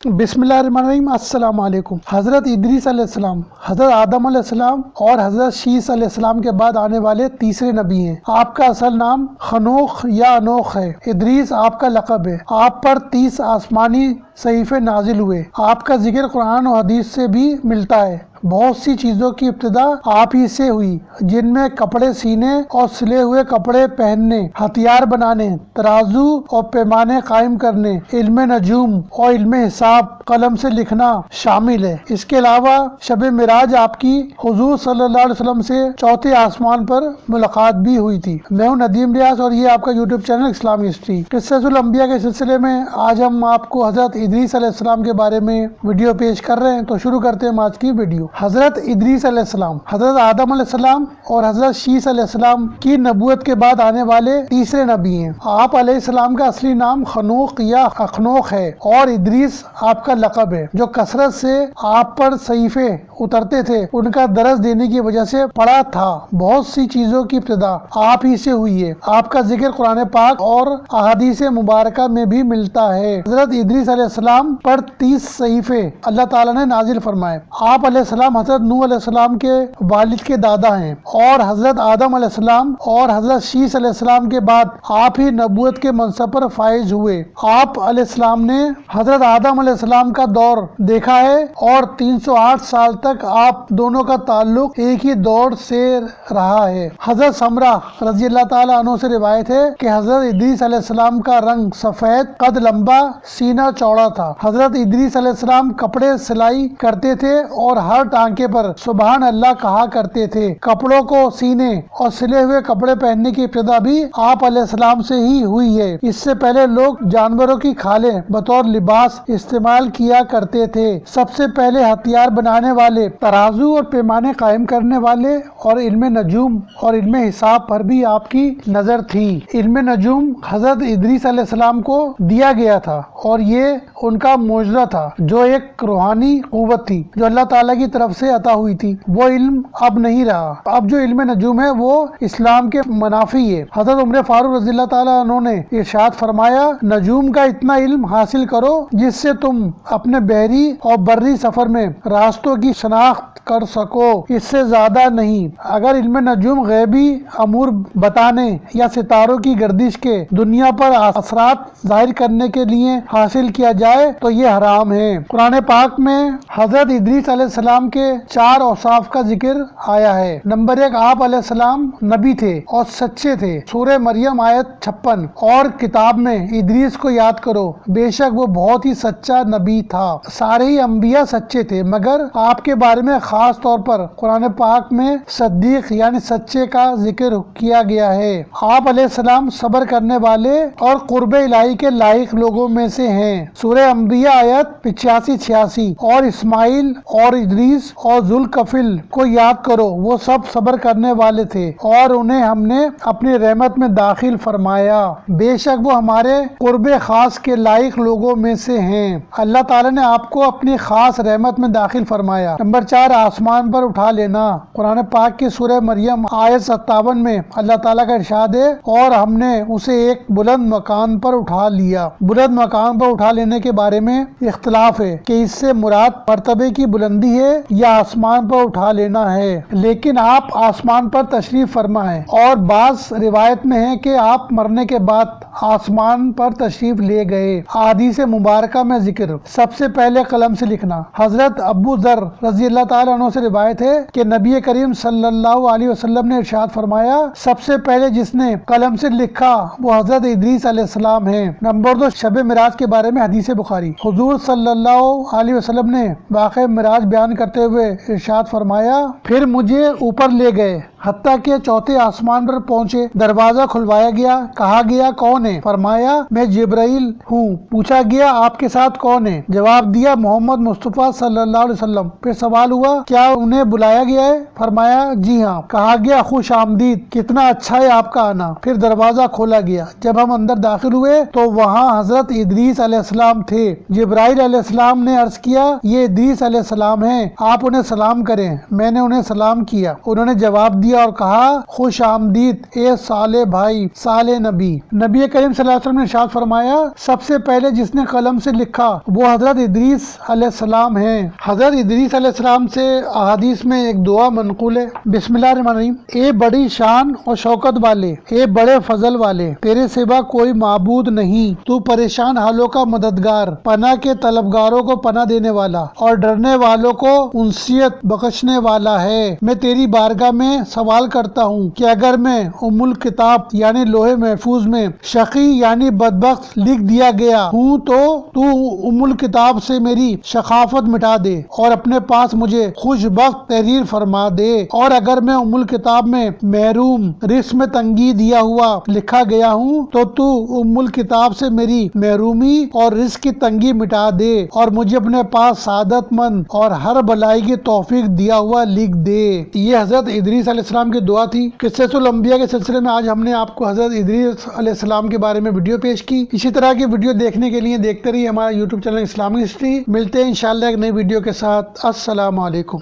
बिस्मिल्लाहिर्रहमानिर्रहीम। अस्सलाम वालेकुम। हज़रत इदरीस अलैहिस्सलाम, हज़रत आदम अलैहिस्सलाम और हज़रत शीस अलैहिस्सलाम के बाद आने वाले तीसरे नबी हैं। आपका असल नाम खनूख या अनोख है। इदरीस आपका लक़ब है। आप पर 30 आसमानी सहीफ़े नाजिल हुए। आपका जिक्र कुरान और हदीस से भी मिलता है। बहुत सी चीज़ों की इब्तिदा आप ही से हुई, जिनमें कपड़े सीने और सिले हुए कपड़े पहनने, हथियार बनाने, तराजू और पैमाने कायम करने, इल्म नजूम और इल्म हिसाब, कलम से लिखना शामिल है। इसके अलावा शब मिराज आपकी हुजूर सल्लल्लाहु अलैहि वसल्लम से चौथे आसमान पर मुलाकात भी हुई थी। मैं हूं नदीम रियाज और ये आपका यूट्यूब चैनल इस्लामी हिस्ट्री। क़िस्सतुल अंबिया के सिलसिले में आज हम आपको हज़रत इदरीस अलैहिस्सलाम के बारे में वीडियो पेश कर रहे हैं। तो शुरू करते हैं आज की वीडियो। हज़रत इदरीस अलैहिस्सलाम, हज़रत आदम अलैहिस्सलाम और हज़रत शीस अलैहिस्सलाम की नबूवत के बाद आने वाले तीसरे नबी हैं। आप अलैहिस्सलाम का असली नाम खनूक या अखनोक है और इदरीस आपका लक़ब है। जो कसरत से आप पर सहीफे उतरते थे, उनका दरस देने की वजह से पड़ा था। बहुत सी चीजों की इब्तिदा आप ही से हुई है। आपका जिक्र कुरान पाक और अहादीस मुबारका में भी मिलता है। हज़रत इदरीस अलैहिस्सलाम पर 30 सहीफे अल्लाह ताला ने नाजिल फरमाए। आप अलैहिस्सलाम हज़रत नूह अलैहिस्सलाम के वालिद के दादा हैं और हज़रत आदम अलैहिस्सलाम और हज़रत शीस अलैहिस्सलाम के बाद आप ही नबूवत के मनसब पर फाइज हुए। आप अलैहिस्सलाम ने हज़रत आदम अलैहिस्सलाम का दौर देखा है और 308 साल तक आप दोनों का ताल्लुक एक ही दौर से रहा है। हज़रत समरा रज़ी अल्लाह ताला अन्हु से रिवायत है कि हज़रत इदरीस अलैहिस्सलाम का रंग सफ़ेद, कद लंबा, सीना चौड़ा था। हज़रत इदरीस अलैहिस्सलाम कपड़े सिलाई करते थे और हर टांके पर सुबहान अल्लाह कहा करते थे। कपड़ों को सीने और सिले हुए कपड़े पहनने की इब्तिदा भी आप अलैहिस्सलाम से ही हुई है। इससे पहले लोग जानवरों की खालें बतौर लिबास इस्तेमाल किया करते थे। सबसे पहले हथियार बनाने वाले, तराजू और पैमाने कायम करने वाले और इल्म नजूम और इल्म हिसाब पर भी आपकी नजर थी। इल्म नजूम हज़रत इदरीस अलैहिस्सलाम को दिया गया था और ये उनका मोजज़ा था, जो एक रूहानी क़ुव्वत थी जो अल्लाह ताला की तरफ से अता हुई थी। वो इल्म अब नहीं रहा। अब जो इल्म नजूम है वो इस्लाम के मुनाफी है। हज़रत उमर फारूक रज़ी अल्लाह ताला अन्हु ने इरशाद फरमाया, नजूम का इतना इल्म हासिल करो जिससे तुम अपने बहरी और बर्री सफर में रास्तों की शनाख्त कर सको, इससे ज्यादा नहीं। अगर इल्म नजूम गैबी अमूर बताने या सितारों की गर्दिश के दुनिया पर असरात जाहिर करने के लिए हासिल किया जाए तो ये हराम है। कुरान पाक में हज़रत इदरीस अलैहिस्सलाम के 4 औसाफ का जिक्र आया है। नंबर 1, आप अलैहिस्सलाम नबी थे और सच्चे थे। सूरह मरियम आयत 56। और किताब में इदरीस को याद करो, बेशक वो बहुत ही सच्चा नबी था। सारे ही अंबिया सच्चे थे, मगर आपके बारे में खास तौर पर कुरान पाक में सद्दीक यानी सच्चे का जिक्र किया गया है। आप अलैहिस्सलाम सब्र करने वाले और कुर्ब इलाही के लायक लोगों में से हैं। सूरह अंबिया आयत 85-86। और इस्माइल और इदरीस और जुल्कफिल को याद करो, वो सब सब्र करने वाले थे और उन्हें हमने अपनी रहमत में दाखिल फरमाया। बेशक वो हमारे कुर्ब खास के लायक लोगों में से हैं। अल्लाह ताला ने आपको अपनी खास रहमत में दाखिल फरमाया। नंबर 4, आसमान पर उठा लेना। कुरान पाक की सूरह मरियम आयत 57 में अल्लाह ताला का इरशाद है, और हमने उसे एक बुलंद मकान पर उठा लिया। बुलंद मकान पर उठा लेने के बारे में इख्तलाफ है कि इससे मुराद मर्तबे की बुलंदी है या आसमान पर उठा लेना है, लेकिन आप आसमान पर तशरीफ फरमा है। और बाज़ रिवायत में है कि आप मरने के बाद आसमान पर तशरीफ ले गए। हदीस मुबारका में जिक्र, सबसे पहले कलम से लिखना। हजरत अबू ज़र रज़ी अल्लाह ताला अन्हु से रिवायत है कि नबी करीम सल्लल्लाहु अलैहि वसल्लम ने इरशाद फरमाया, सबसे पहले जिसने कलम से लिखा वो हजरत इदरीस अलैहिस्सलाम है। नंबर 2, शब मिराज के बारे में हदीस बुखारी। हुजूर सल्लल्लाहु अलैहि वसल्लम ने वाक़या मिराज बयान करते हुए इरशाद फरमाया, फिर मुझे ऊपर ले गए हत्ता के चौथे आसमान पर पहुँचे। दरवाजा खुलवाया गया, कहा गया कौन है? फरमाया, मैं जिब्राइल हूँ। पूछा गया आपके साथ कौन है? जवाब दिया, मोहम्मद मुस्तफ़ा सल्लल्लाहु अलैहि वसल्लम। फिर सवाल हुआ, क्या उन्हें बुलाया गया है? फरमाया, जी हाँ। कहा गया, खुश आमदीद, कितना अच्छा है आपका आना। फिर दरवाजा खोला गया। जब हम अंदर दाखिल हुए तो वहाँ हजरत इदरीस अलैहिस्सलाम थे। जिब्राइल अलैहिस्सलाम ने अर्ज किया, ये इदरीस अलैहिस्सलाम है। آپ انہیں سلام کریں۔ میں نے انہیں سلام کیا، انہوں نے جواب دیا اور کہا خوش آمدید اے صالح بھائی صالح نبی۔ نبی کریم صلی اللہ علیہ وسلم نے ارشاد فرمایا سب سے پہلے جس نے قلم سے لکھا وہ حضرت ادریس علیہ السلام ہیں۔ حضرت ادریس علیہ السلام سے احادیث میں ایک دعا منقول ہے، بسم اللہ الرحمن الرحیم۔ اے بڑی شان اور شوکت والے، اے بڑے فضل والے، تیرے سوا کوئی معبود نہیں، تو پریشان حالوں کا مددگار، پناہ کے طلبگاروں کو پناہ دینے والا اور ڈرنے والوں کو انسیت بخشنے والا ہے۔ میں تیری بارگاہ میں سوال کرتا ہوں کہ اگر میں ام الکتاب یعنی لوح محفوظ میں شقی یعنی بدبخت لکھ دیا گیا ہوں تو ام الکتاب سے میری شقافت مٹا دے اور اپنے پاس مجھے خوش بخت تحریر فرما دے، اور اگر میں ام الکتاب میں محروم رزق میں تنگی دیا ہوا لکھا گیا ہوں تو ام الکتاب سے میری محرومی اور رزق کی تنگی مٹا دے اور مجھے اپنے پاس سعادت مند اور ہر بلائی کی توفیق دیا ہوا لکھ دے۔ یہ حضرت ادریس علیہ السلام کی دعا تھی۔ قصص الانبیاء کے سلسلے میں آج ہم نے آپ کو حضرت ادریس علیہ السلام کے بارے میں ویڈیو پیش کی۔ اسی طرح کی ویڈیو دیکھنے کے لیے دیکھتے رہیے ہمارا یوٹیوب چینل اسلامک ہسٹری۔ ملتے ہیں انشاءاللہ ایک نئی ویڈیو کے ساتھ۔ السلام علیکم۔